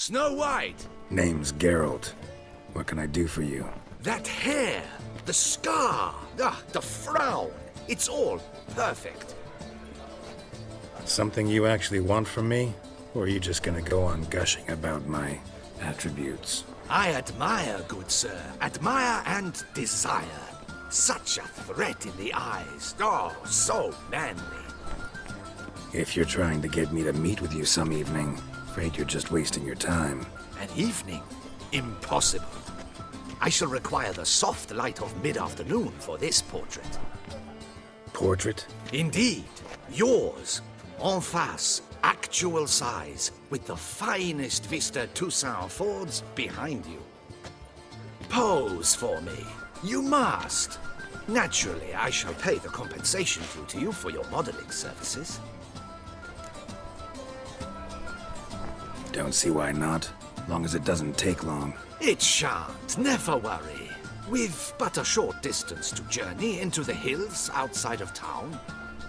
Snow White! Name's Geralt. What can I do for you? That hair! The scar! The frown! It's all perfect. Something you actually want from me? Or are you just gonna go on gushing about my attributes? I admire, good sir. Admire and desire. Such a threat in the eyes. Oh, so manly. If you're trying to get me to meet with you some evening, afraid you're just wasting your time. An evening? Impossible. I shall require the soft light of mid-afternoon for this portrait. Portrait? Indeed. Yours. En face. Actual size. With the finest vista Toussaint affords behind you. Pose for me. You must. Naturally, I shall pay the compensation due to you for your modeling services. Don't see why not. Long as it doesn't take long. It shan't, never worry. We've but a short distance to journey into the hills outside of town.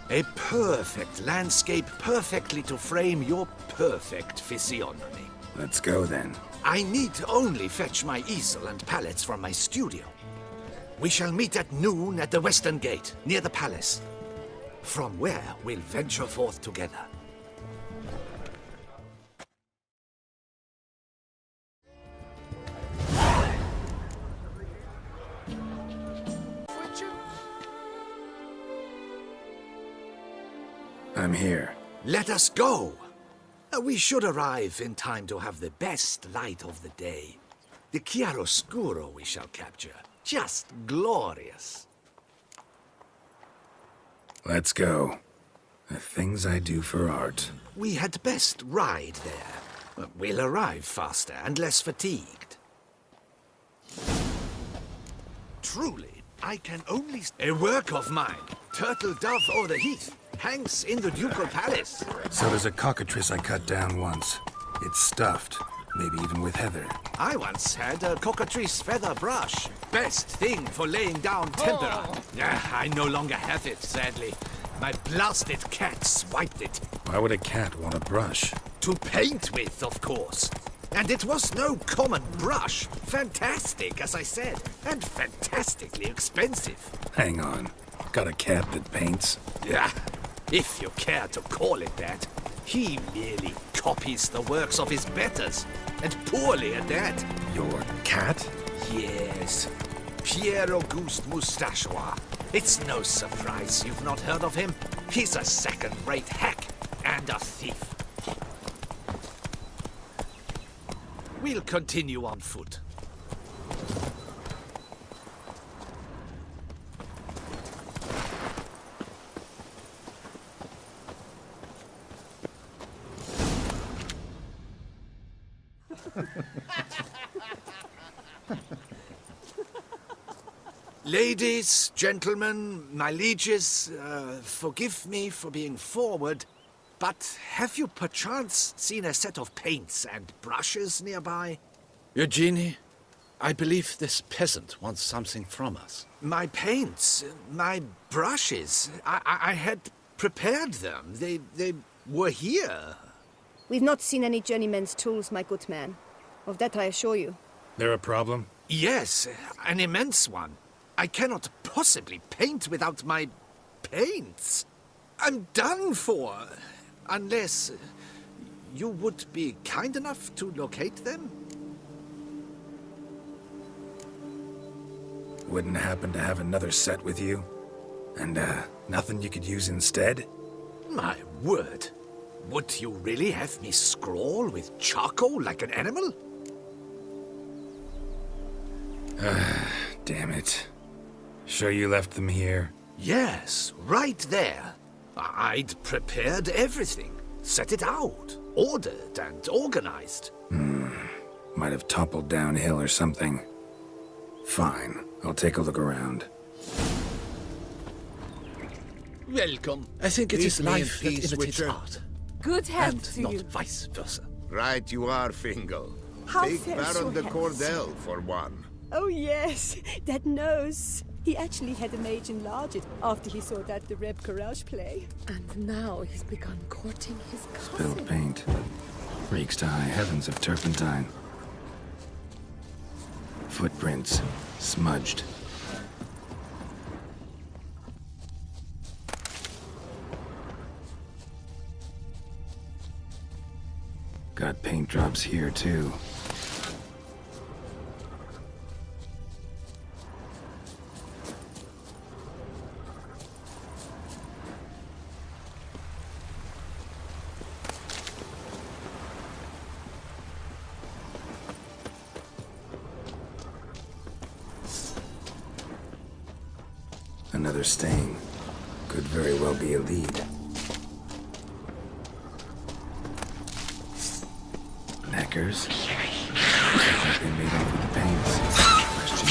A perfect landscape perfectly to frame your perfect physiognomy. Let's go then. I need only fetch my easel and palettes from my studio. We shall meet at noon at the western gate, near the palace. From where we'll venture forth together. I'm here. Let us go! We should arrive in time to have the best light of the day. The chiaroscuro we shall capture. Just glorious. Let's go. The things I do for art. We had best ride there. We'll arrive faster and less fatigued. Truly, I can only... A work of mine. Turtle dove o'er the heath. Hangs in the ducal palace. So there's a cockatrice I cut down once. It's stuffed. Maybe even with heather. I once had a cockatrice feather brush. Best thing for laying down tempera. I no longer have it, sadly. My blasted cat swiped it. Why would a cat want a brush? To paint with, of course. And it was no common brush. Fantastic, as I said. And fantastically expensive. Hang on. Got a cat that paints? Yeah, if you care to call it that. He merely copies the works of his betters, and poorly at that. Your cat? Yes. Pierre-Auguste Moustachois. It's no surprise you've not heard of him. He's a second-rate hack and a thief. We'll continue on foot. Ladies, gentlemen, my lieges, forgive me for being forward, but have you perchance seen a set of paints and brushes nearby? Eugenie, I believe this peasant wants something from us. My paints, my brushes, I had prepared them. They were here. We've not seen any journeyman's tools, my good man. Of that I assure you. There a problem? Yes, an immense one. I cannot possibly paint without my paints. I'm done for. Unless you would be kind enough to locate them? Wouldn't happen to have another set with you? And, nothing you could use instead? My word. Would you really have me scrawl with charcoal like an animal? Damn it. Sure you left them here? Yes, right there. I'd prepared everything. Set it out. Ordered and organized. Might have toppled downhill or something. Fine. I'll take a look around. Welcome. I think it is life that imitates art. Good health And to not you. vice versa. Right you are, Fingal. How Take fares Baron de your health? Cordel for one. Oh yes, that nose. He actually had a mage enlarge it after he saw that the Reb Courage play. And now he's begun courting his Spilled cousin. paint. Reeks to high heavens of turpentine. Footprints. Smudged. Got paint drops here, too. Another stain. Could very well be a lead. Neckers? Looks like they made off with the paints. Question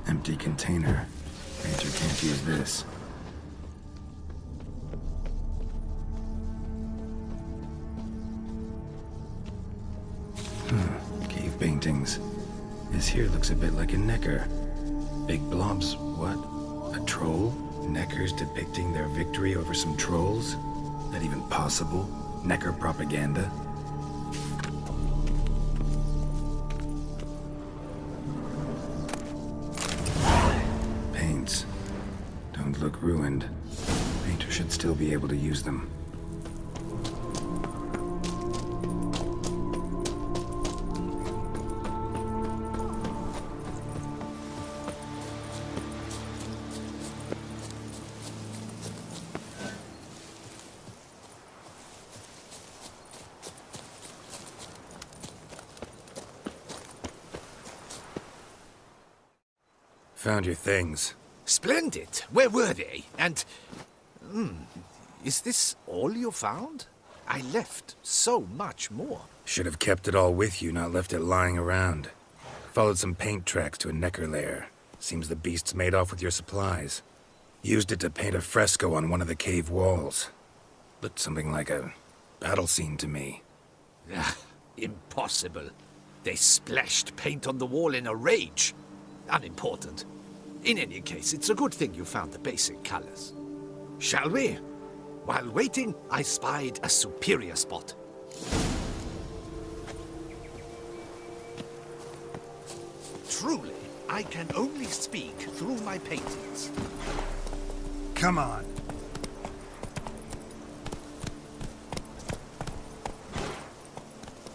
empty container. Painter can't use this. Cave paintings. This here looks a bit like a necker. Big blobs. What? A troll? Neckers depicting their victory over some trolls? That even possible? Necker propaganda? Paints. Don't look ruined. Painter should still be able to use them. Found your things. Splendid. Where were they? And... is this all you found? I left so much more. Should have kept it all with you, not left it lying around. Followed some paint tracks to a necker lair. Seems the beast's made off with your supplies. Used it to paint a fresco on one of the cave walls. Looked something like a battle scene to me. Impossible. They splashed paint on the wall in a rage. Unimportant. In any case, it's a good thing you found the basic colors. Shall we? While waiting, I spied a superior spot. Truly, I can only speak through my paintings. Come on.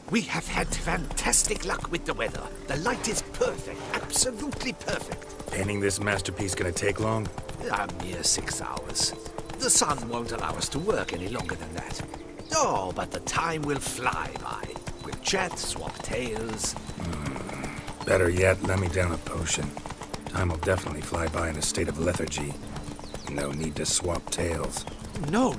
We have had fantastic luck with the weather. The light is perfect, absolutely perfect. Painting this masterpiece gonna take long? A mere 6 hours. The sun won't allow us to work any longer than that. Oh, but the time will fly by. We'll chat, swap tales. Better yet, let me down a potion. Time will definitely fly by in a state of lethargy. No need to swap tales. No.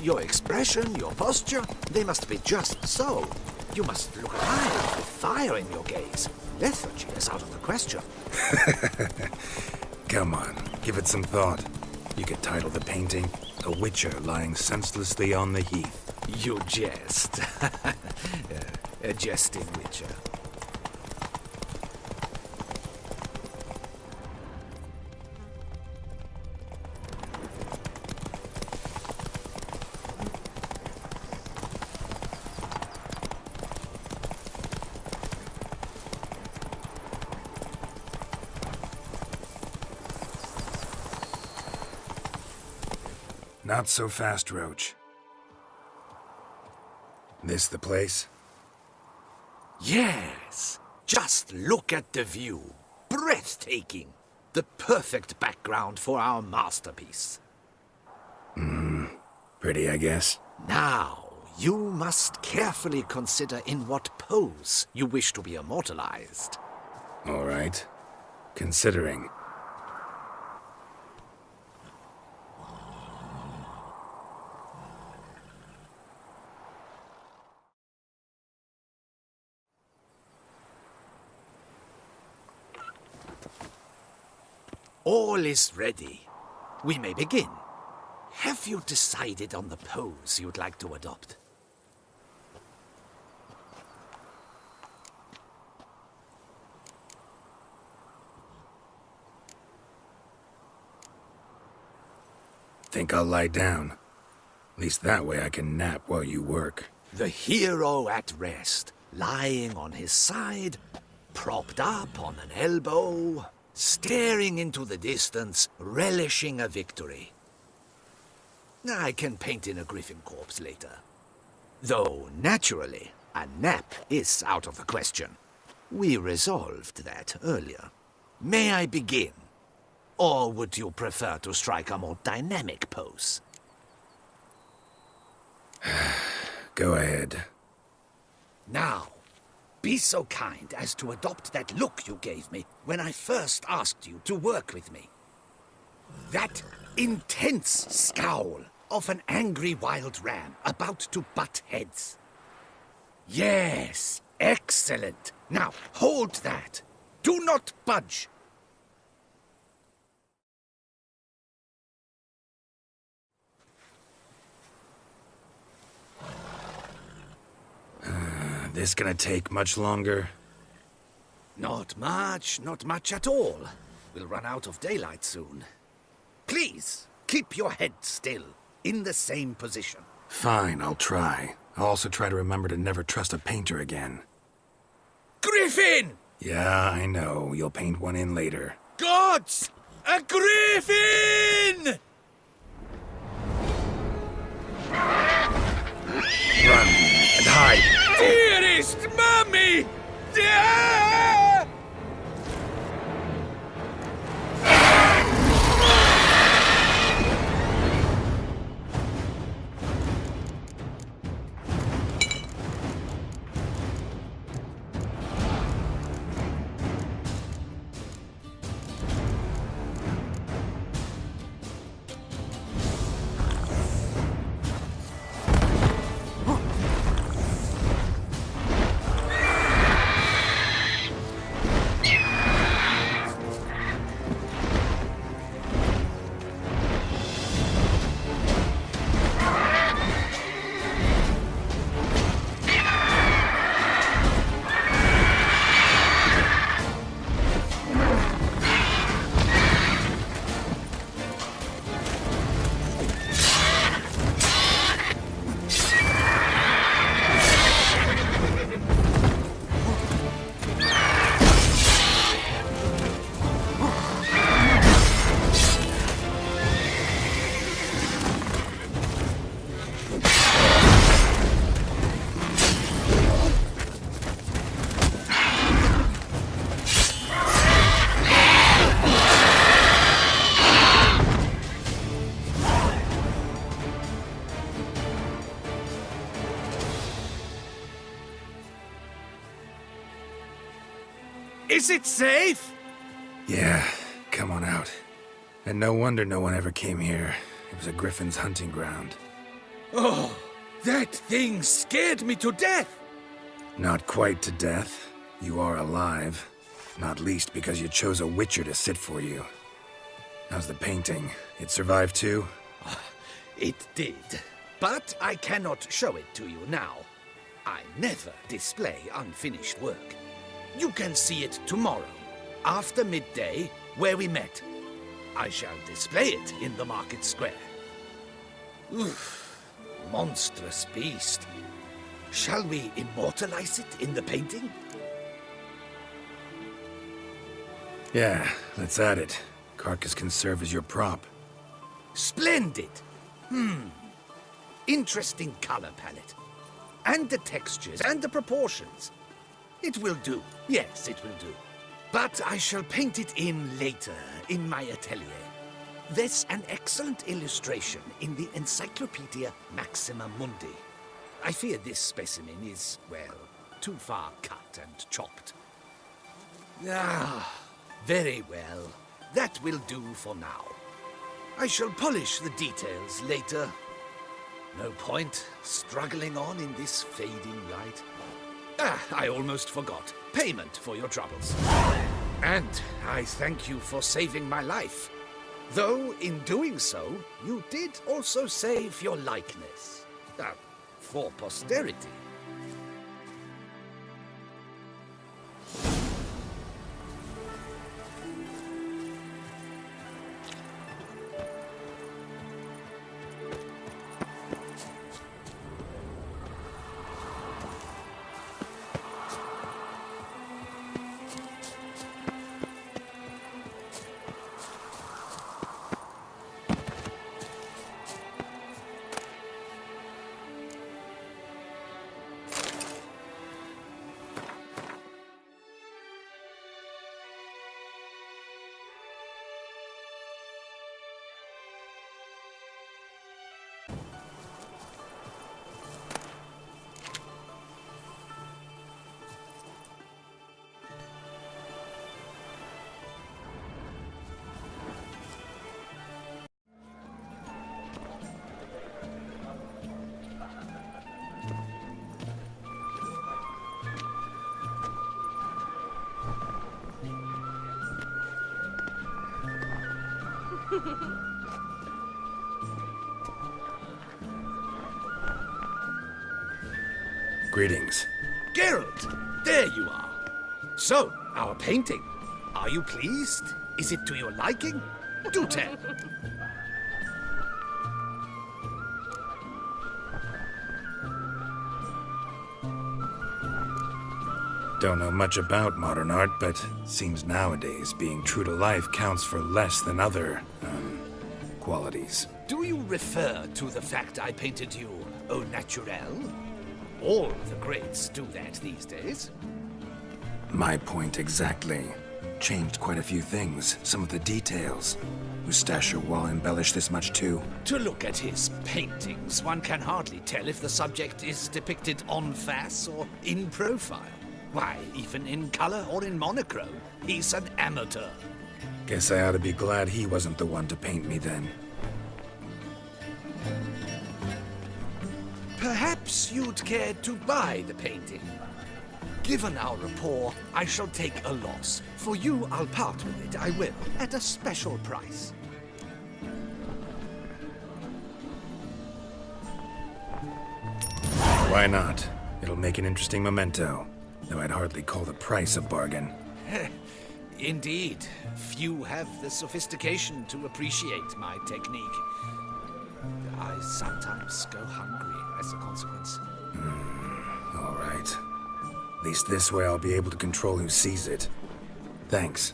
Your expression, your posture, they must be just so. You must look alive with fire in your gaze. Lethargy is out of the question. Come on, give it some thought. You could title the painting, A Witcher Lying Senselessly on the Heath. You jest. A jesting witcher. Not so fast, Roach. This the place? Yes. Just look at the view. Breathtaking. The perfect background for our masterpiece. Pretty, I guess. Now, you must carefully consider in what pose you wish to be immortalized. All right. Considering. All is ready. We may begin. Have you decided on the pose you'd like to adopt? Think I'll lie down. At least that way I can nap while you work. The hero at rest, lying on his side, propped up on an elbow, staring into the distance, relishing a victory. I can paint in a griffin corpse later. Though, naturally, a nap is out of the question. We resolved that earlier. May I begin? Or would you prefer to strike a more dynamic pose? Go ahead. Now, be so kind as to adopt that look you gave me when I first asked you to work with me. That intense scowl of an angry wild ram about to butt heads. Yes, excellent. Now, hold that. Do not budge. This gonna take much longer? Not much at all. We'll run out of daylight soon. Please, keep your head still, in the same position. Fine, I'll try. I'll also try to remember to never trust a painter again. Griffin! Yeah, I know. You'll paint one in later. Gods! A griffin! Run and hide! Dearest Mummy! Ah! Is it safe? Yeah, come on out. And no wonder no one ever came here. It was a griffin's hunting ground. Oh, that thing scared me to death. Not quite to death. You are alive. Not least because you chose a witcher to sit for you. How's the painting? It survived too? It did. But I cannot show it to you now. I never display unfinished work. You can see it tomorrow, after midday, where we met. I shall display it in the market square. Oof, monstrous beast. Shall we immortalize it in the painting? Yeah, let's add it. Carcass can serve as your prop. Splendid! Interesting color palette. And the textures and the proportions. It will do. Yes, it will do. But I shall paint it in later, in my atelier. There's an excellent illustration in the Encyclopedia Maxima Mundi. I fear this specimen is, well, too far cut and chopped. Ah, very well. That will do for now. I shall polish the details later. No point struggling on in this fading light. Ah, I almost forgot. Payment for your troubles. And I thank you for saving my life. Though, in doing so, you did also save your likeness. For posterity. Greetings. Geralt, there you are. So, our painting. Are you pleased? Is it to your liking? Do tell. Don't know much about modern art, but seems nowadays being true to life counts for less than other, qualities. Do you refer to the fact I painted you au naturel? All the greats do that these days. My point exactly. Changed quite a few things, some of the details. Eustache wall embellished this much too. To look at his paintings, one can hardly tell if the subject is depicted en face or in profile. Why, even in color or in monochrome, he's an amateur. Guess I ought to be glad he wasn't the one to paint me then. Perhaps you'd care to buy the painting. Given our rapport, I shall take a loss. For you, I'll part with it, I will, at a special price. Why not? It'll make an interesting memento, though I'd hardly call the price a bargain. Indeed, few have the sophistication to appreciate my technique. I sometimes go hungry as a consequence. All right. At least this way I'll be able to control who sees it. Thanks.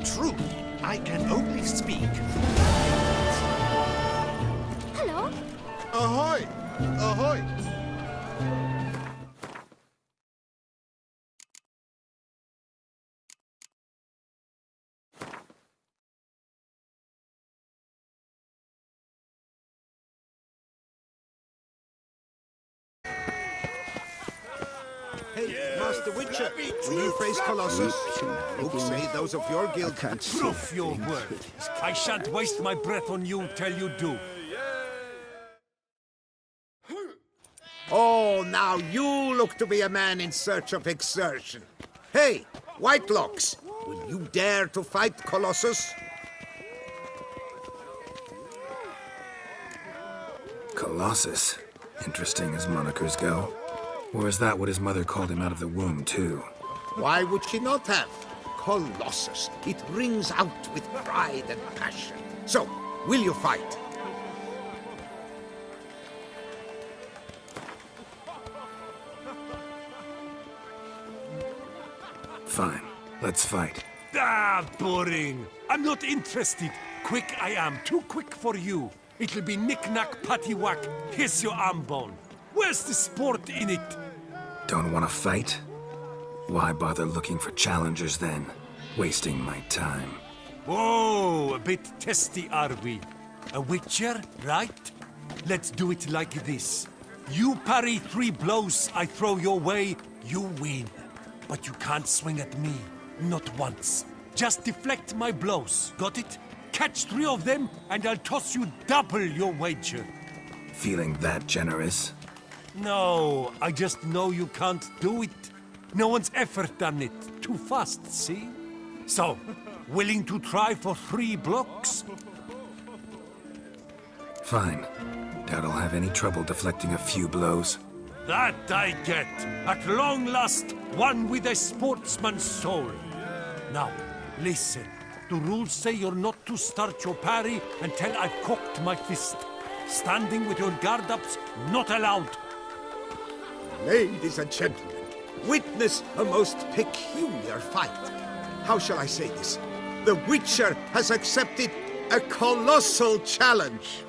True, I can only speak. Hello? Ahoy! Ahoy! Hey, Master Witcher, will you face Colossus? Oops, say those of your guild can't Proof your word. I shan't waste my breath on you till you do. Oh, now you look to be a man in search of exertion. Hey, Whitelocks, will you dare to fight Colossus? Colossus. Interesting as monikers go. Or is that what his mother called him out of the womb, too? Why would she not have? Colossus. It rings out with pride and passion. So, will you fight? Fine. Let's fight. Ah, boring. I'm not interested. Quick I am. Too quick for you. It'll be knick-knack, paddywhack. Here's your arm bone. Where's the sport in it? Don't want to fight? Why bother looking for challengers then? Wasting my time. Whoa, a bit testy are we? A witcher, right? Let's do it like this. You parry 3 blows I throw your way, you win. But you can't swing at me. Not once. Just deflect my blows. Got it? Catch 3 of them, and I'll toss you double your wager. Feeling that generous? No, I just know you can't do it. No one's ever done it. Too fast, see? So, willing to try for 3 blocks? Fine. Doubt I'll have any trouble deflecting a few blows. That I get. At long last, one with a sportsman's soul. Now, listen. The rules say you're not to start your parry until I've cocked my fist. Standing with your guard-ups, not allowed. Ladies and gentlemen, witness a most peculiar fight. How shall I say this? The Witcher has accepted a colossal challenge.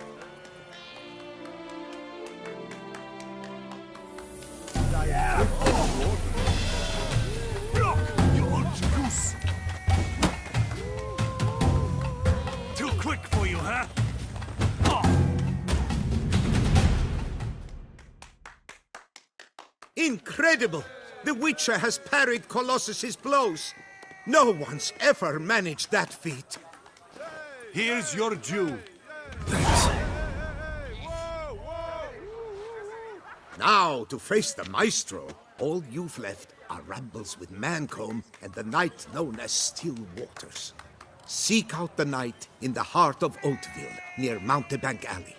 Block, you old goose! Too quick for you, huh? Incredible! The Witcher has parried Colossus's blows. No one's ever managed that feat. Here's your due. Thanks. Now, to face the Maestro, all you've left are rambles with Mancomb and the knight known as Still Waters. Seek out the knight in the heart of Oatville, near Mountebank Alley,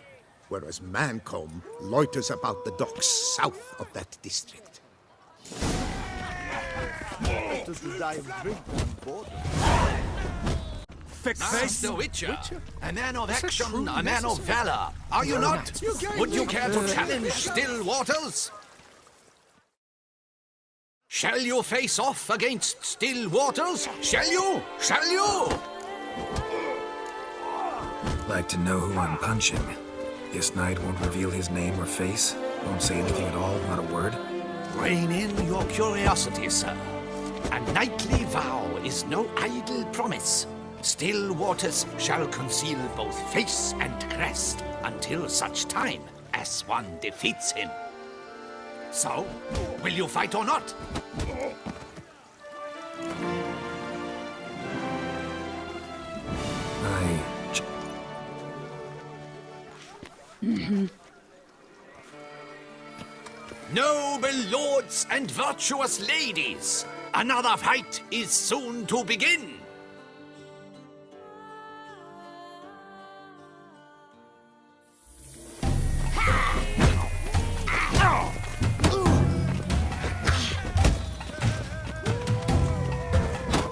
whereas Mancomb loiters about the docks south of that district. That's the Witcher. A man of action, a man of valor. Are you not? Would you care to challenge Still Waters? Shall you face off against Still Waters? Shall you? Shall you? Like to know who I'm punching. This knight won't reveal his name or face? Won't say anything at all, not a word? Rein in your curiosity, sir. A knightly vow is no idle promise. Still Waters shall conceal both face and crest until such time as one defeats him. So, will you fight or not? Noble lords and virtuous ladies, another fight is soon to begin.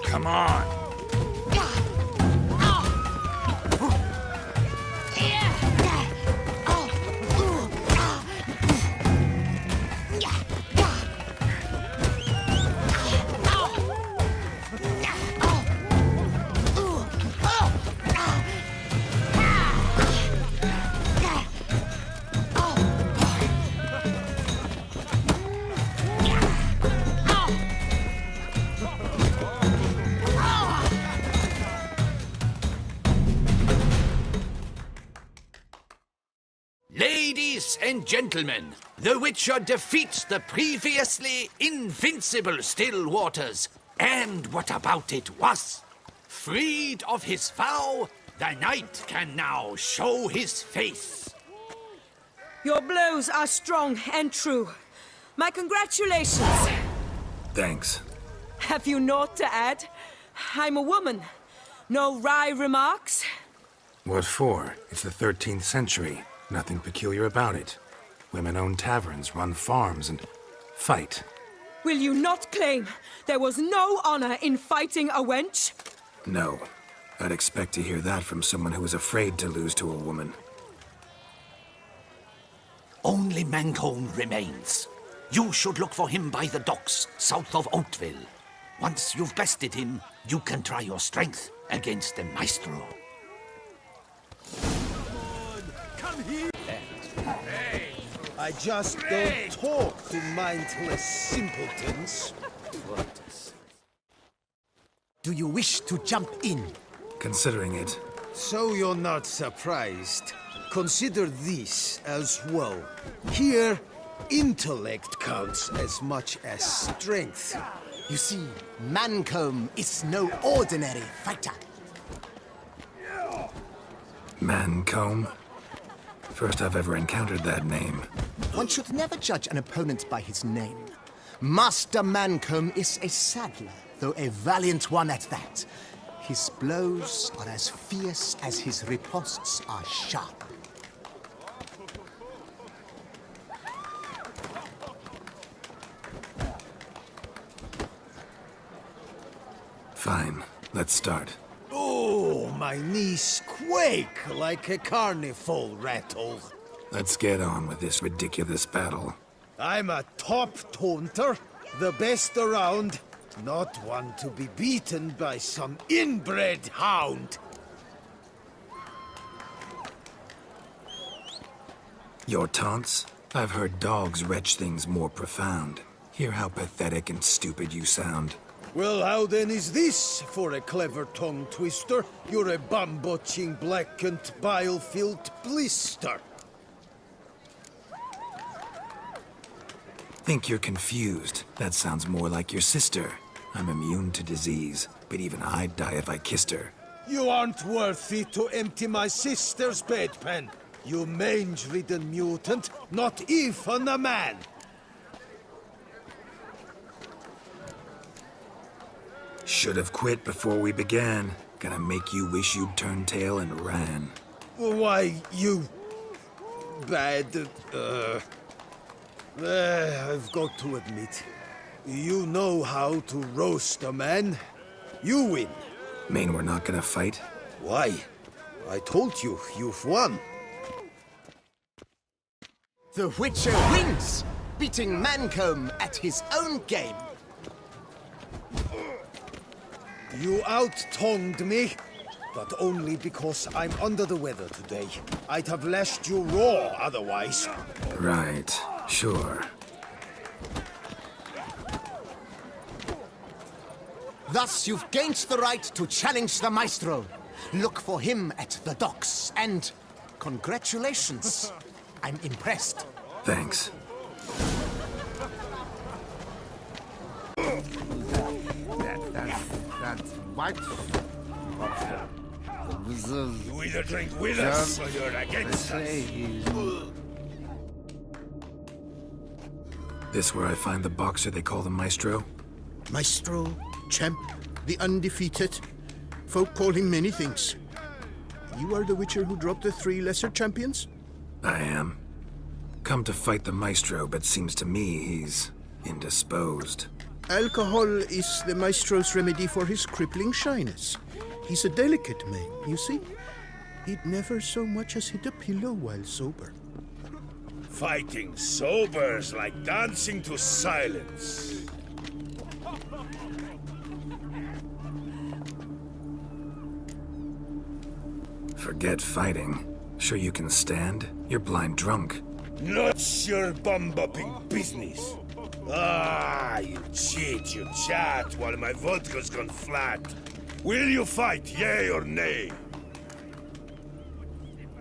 Come on! Ladies and gentlemen, the Witcher defeats the previously invincible Still Waters. And what about it was? Freed of his vow, the knight can now show his face. Your blows are strong and true. My congratulations. Thanks. Have you naught to add? I'm a woman. No wry remarks? What for? It's the 13th century. Nothing peculiar about it. Women own taverns, run farms, and fight. Will you not claim there was no honor in fighting a wench? No. I'd expect to hear that from someone who was afraid to lose to a woman. Only Mancomb remains. You should look for him by the docks south of Oatville. Once you've bested him, you can try your strength against the Maestro. I just don't talk to mindless simpletons. Do you wish to jump in? Considering it. So you're not surprised. Consider this as well. Here, intellect counts as much as strength. You see, Mancomb is no ordinary fighter. Mancomb? First I've ever encountered that name. One should never judge an opponent by his name. Master Mancomb is a saddler, though a valiant one at that. His blows are as fierce as his riposts are sharp. Fine, let's start. Oh, my knees quake like a carnival rattle. Let's get on with this ridiculous battle. I'm a top taunter, the best around. Not one to be beaten by some inbred hound. Your taunts? I've heard dogs retch things more profound. Hear how pathetic and stupid you sound. Well, how then is this for a clever tongue twister? You're a bum-botching, blackened, bile-filled blister. Think you're confused. That sounds more like your sister. I'm immune to disease, but even I'd die if I kissed her. You aren't worthy to empty my sister's bedpan. You mange-ridden mutant, not even a man. Should have quit before we began. Gonna make you wish you'd turned tail and ran. Why, you... bad... I've got to admit, you know how to roast a man. You win. Mean we're not gonna fight? Why? I told you, you've won. The Witcher wins, beating Mancomb at his own game. You out-tongued me, but only because I'm under the weather today. I'd have lashed you raw otherwise. Right, sure. Thus, you've gained the right to challenge the Maestro. Look for him at the docks, and congratulations. I'm impressed. Thanks. That's what? You either drink with us or you're against us. This where I find the boxer they call the Maestro? Maestro, champ, the undefeated. Folk call him many things. You are the Witcher who dropped the 3 lesser champions? I am. Come to fight the Maestro, but seems to me he's indisposed. Alcohol is the Maestro's remedy for his crippling shyness. He's a delicate man, you see. He'd never so much as hit a pillow while sober. Fighting sober's like dancing to silence. Forget fighting. Sure you can stand? You're blind drunk. Not your bum-bopping business. Ah, you cheat, you chat, while my vodka's gone flat. Will you fight, yay or nay?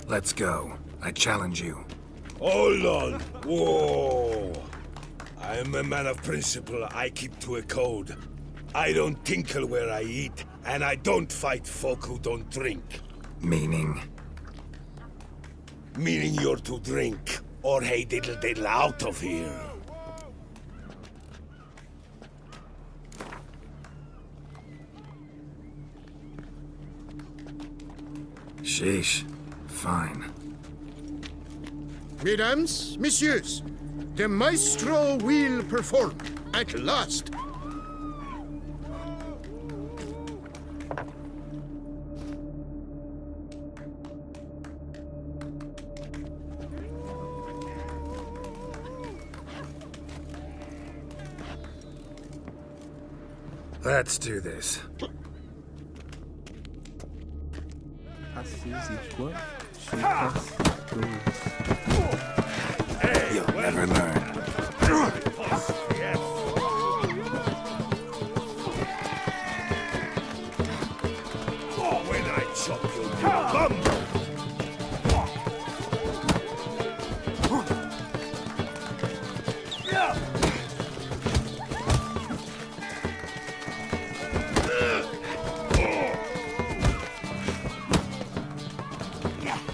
Let's go. I challenge you. Hold on. Whoa. I'm a man of principle. I keep to a code. I don't tinkle where I eat, and I don't fight folk who don't drink. Meaning? Meaning you're to drink, or hey diddle diddle out of here. Sheesh. Fine. Mesdames, messieurs, the Maestro will perform at last. Let's do this. You'll never learn. Yes. Oh, when I chop you to a bum!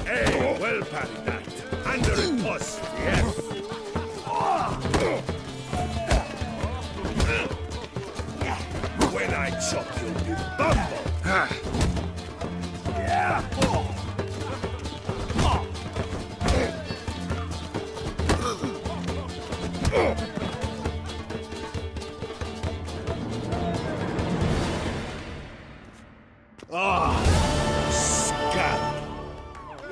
Hey, well will parry that. Under a post, yes. When I chop you, you bumble. Scum!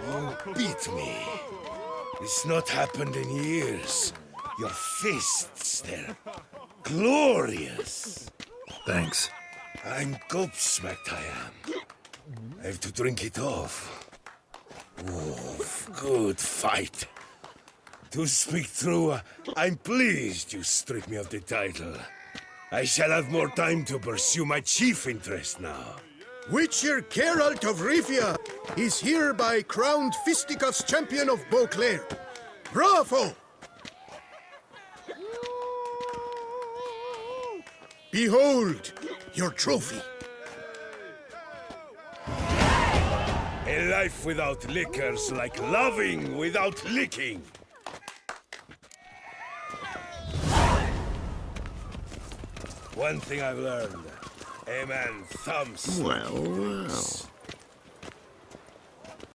You beat me. It's not happened in years. Your fists, they're glorious. Thanks. I'm gobsmacked, I am. I have to drink it off. Oof, good fight. To speak true, I'm pleased you stripped me of the title. I shall have more time to pursue my chief interest now. Witcher Geralt of Rivia is hereby crowned Fisticuffs champion of Beauclair. Bravo! Behold your trophy. A life without liquor's like loving without licking. One thing I've learned. A man thumbs. Well, well.